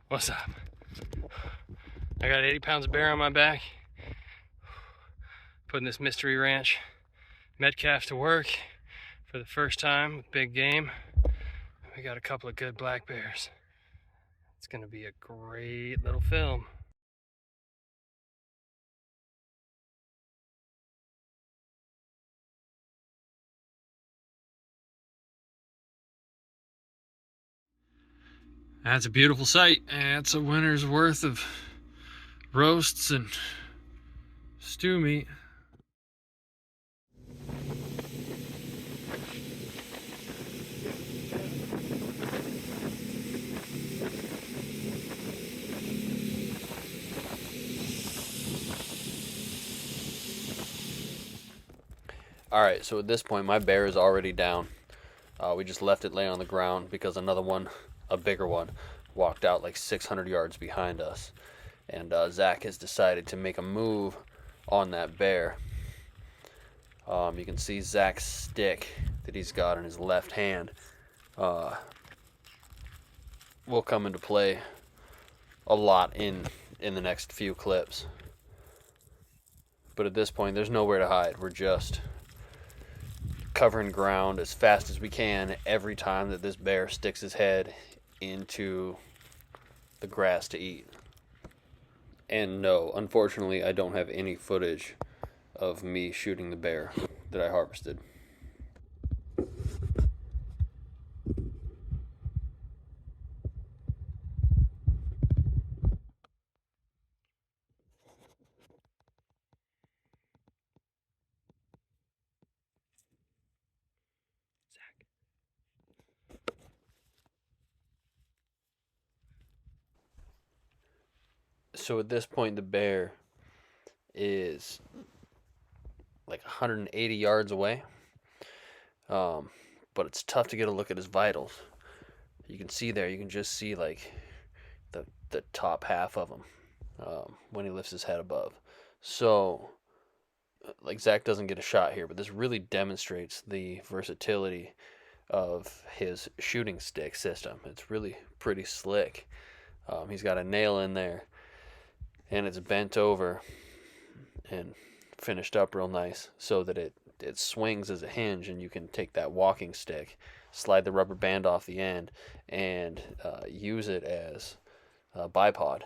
What's up? I got 80 pounds of bear on my back. Putting this mystery ranch Metcalf to work for the first time with big game. We got a couple of good black bears. It's gonna be a great little film. That's a beautiful sight. That's a winter's worth of roasts and stew meat. Alright, so at this point my bear is already down. We just left it lay on the ground because another one, a bigger one, walked out like 600 yards behind us. And Zach has decided to make a move on that bear. You can see Zach's stick that he's got in his left hand will come into play a lot in the next few clips. But at this point, there's nowhere to hide. We're just covering ground as fast as we can every time that this bear sticks his head into the grass to eat. And no, unfortunately, I don't have any footage of me shooting the bear that I harvested. So at this point, the bear is like 180 yards away. But it's tough to get a look at his vitals. You can see there, you can just see like the top half of him when he lifts his head above. So, like, Zach doesn't get a shot here, but this really demonstrates the versatility of his shooting stick system. It's really pretty slick. He's got a nail in there, and it's bent over and finished up real nice so that it swings as a hinge, and you can take that walking stick, slide the rubber band off the end, and use it as a bipod.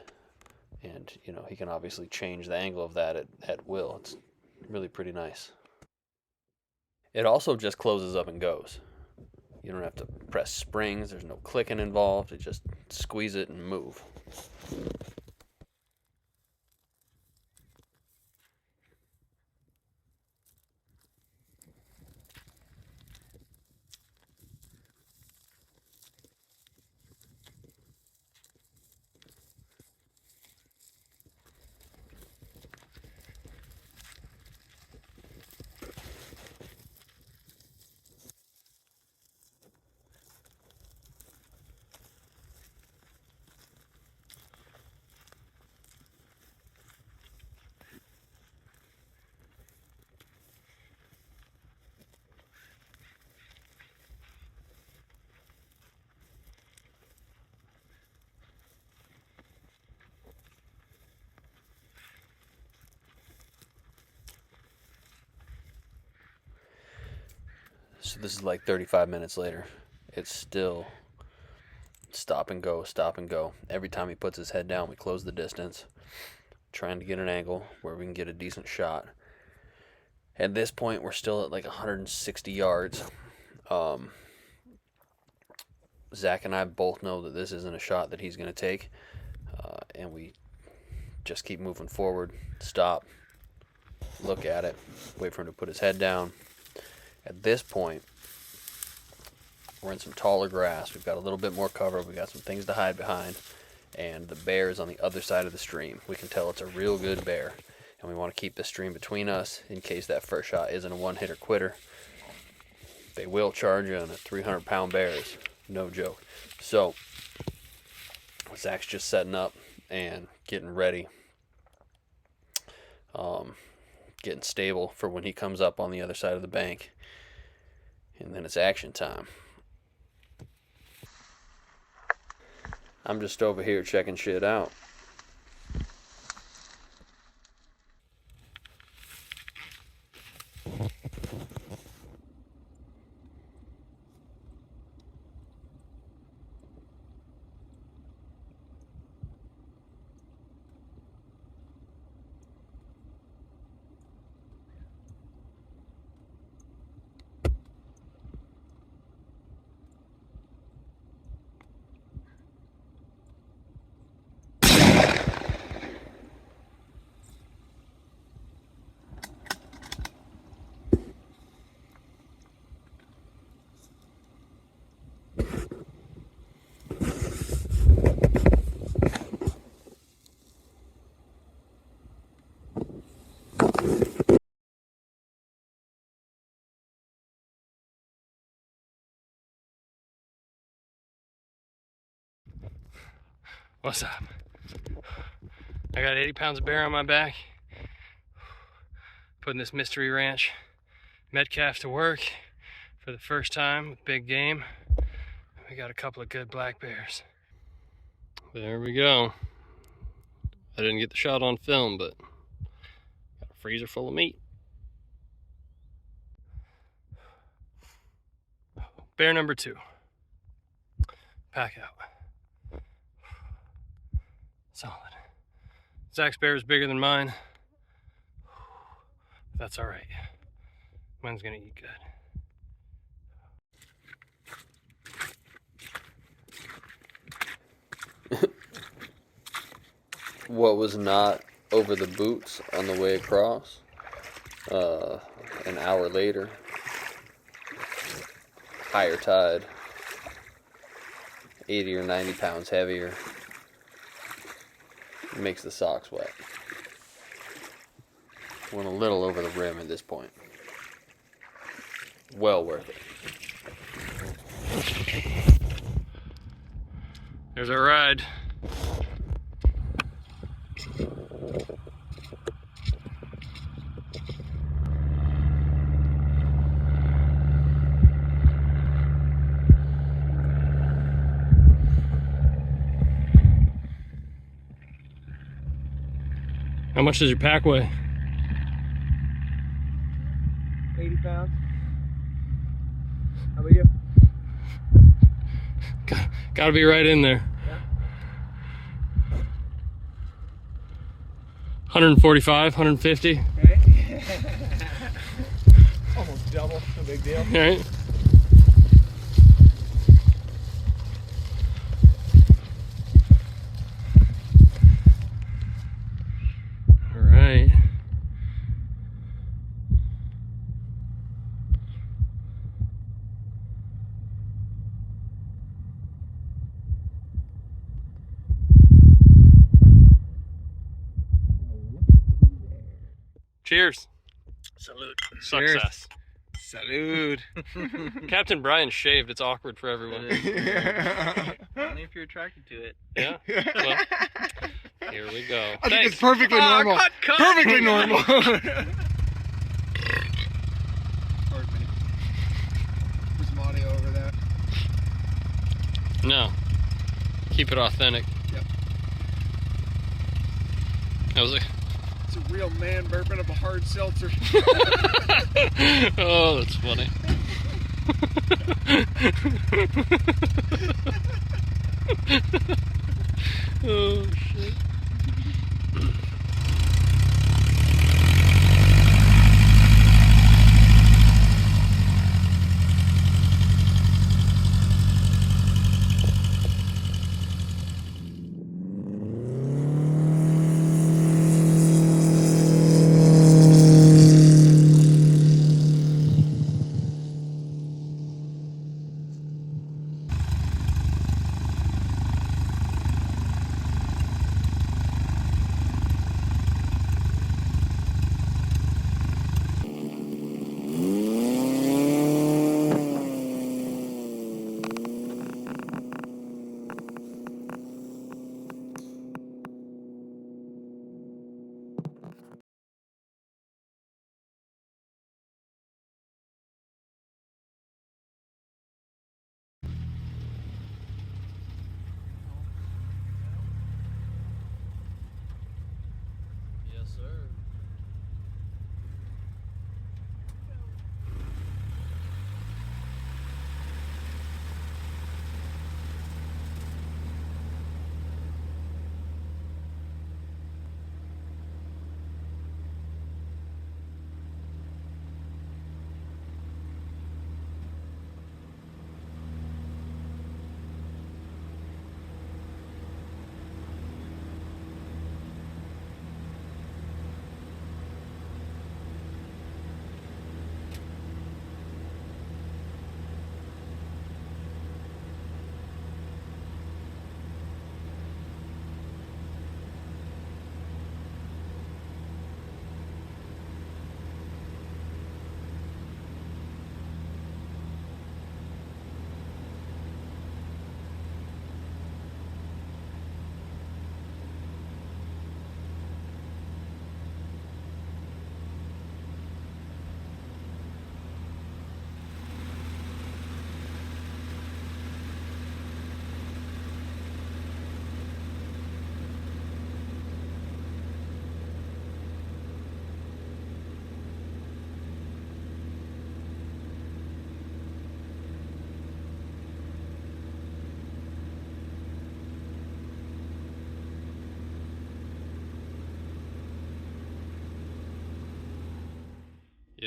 And you know, he can obviously change the angle of that at will. It's really pretty nice. It also just closes up and goes. You don't have to press springs. There's no clicking involved. It just squeeze it and move. So this is like 35 minutes later. It's still stop and go, stop and go. Every time he puts his head down, we close the distance, trying to get an angle where we can get a decent shot. At this point, we're still at like 160 yards. Zach and I both know that this isn't a shot that he's going to take, and we just keep moving forward, stop, look at it, wait for him to put his head down. At this point, we're in some taller grass. We've got a little bit more cover. We've got some things to hide behind, and the bear is on the other side of the stream. We can tell it's a real good bear, and we want to keep the stream between us in case that first shot isn't a one-hitter quitter. They will charge you on a 300-pound bears. No joke. So, Zach's just setting up and getting ready. Getting stable for when he comes up on the other side of the bank. And then it's action time. I'm just over here checking shit out. What's up? I got 80 pounds of bear on my back. Putting this mystery ranch Metcalf to work for the first time with big game. We got a couple of good black bears. There we go. I didn't get the shot on film, but got a freezer full of meat. Bear number 2. Pack out. Solid. Zach's bear is bigger than mine. That's all right. Mine's gonna eat good. What was not over the boots on the way across, an hour later, higher tide, 80 or 90 pounds heavier, makes the socks wet. Went a little over the rim at this point. Well worth it. There's our ride. How much does your pack weigh? 80 pounds. How about you? Gotta be right in there. Yeah. 145, 150. Okay. Almost double, no big deal. All right. Cheers. Salute. Success. Salute. Captain Brian shaved. It's awkward for everyone. Only if you're attracted to it. Yeah. Well, here we go. I think it's perfectly normal. Cut. Perfectly normal. Pardon me. There's some audio over that. No. Keep it authentic. Yep. That was a Real man burping up a hard seltzer. Oh, that's funny. Oh, shit.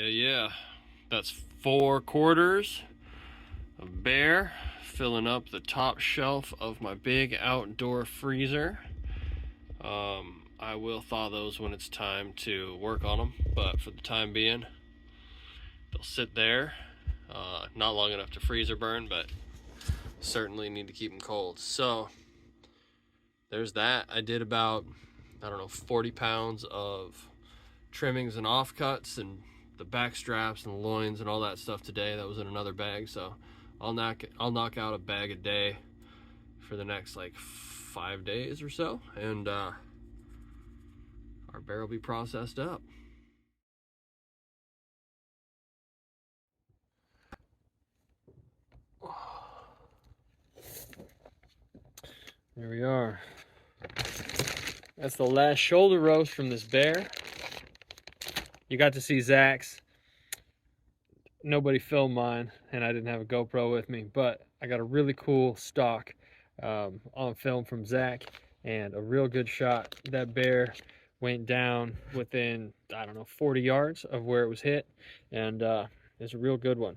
Yeah. That's 4 quarters of bear, filling up the top shelf of my big outdoor freezer. I will thaw those when it's time to work on them, but for the time being, they'll sit there. Not long enough to freeze or burn, but certainly need to keep them cold. So there's that. I did about, I don't know, 40 pounds of trimmings and offcuts and the back straps and the loins and all that stuff today. That was in another bag, so I'll knock out a bag a day for the next like 5 days or so, and our bear will be processed up. There we are. That's the last shoulder roast from this bear. You got to see Zach's. Nobody filmed mine, and I didn't have a GoPro with me, but I got a really cool stock on film from Zach, and a real good shot. That bear went down within, I don't know, 40 yards of where it was hit, and it's a real good one.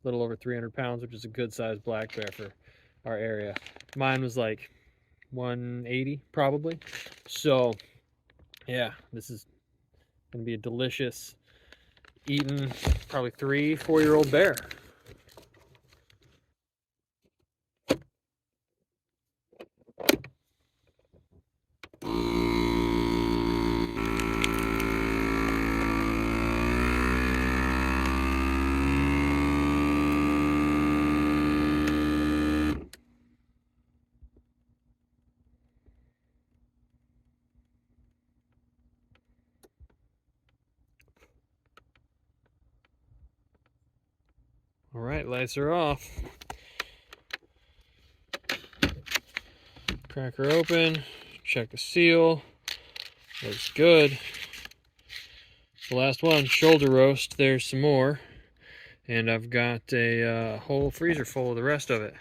Little over 300 pounds, which is a good sized black bear for our area. Mine was like 180 probably. So yeah, this is gonna be a delicious eaten, probably 3-4-year-old bear. All right, lights are off. Crack her open, check the seal. Looks good. The last one, shoulder roast. There's some more, and I've got a whole freezer full of the rest of it.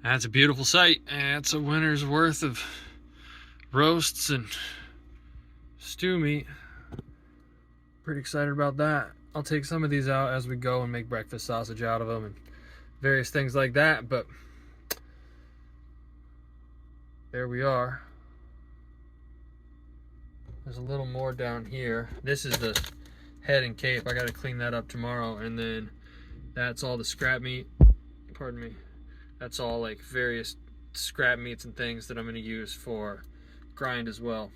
That's a beautiful sight. That's a winter's worth of roasts and stew meat. Pretty excited about that. I'll take some of these out as we go and make breakfast sausage out of them and various things like that, but there we are. There's a little more down here. This is the head and cape. I gotta clean that up tomorrow, and then that's all the scrap meat. Pardon me. That's all like various scrap meats and things that I'm gonna use for grind as well.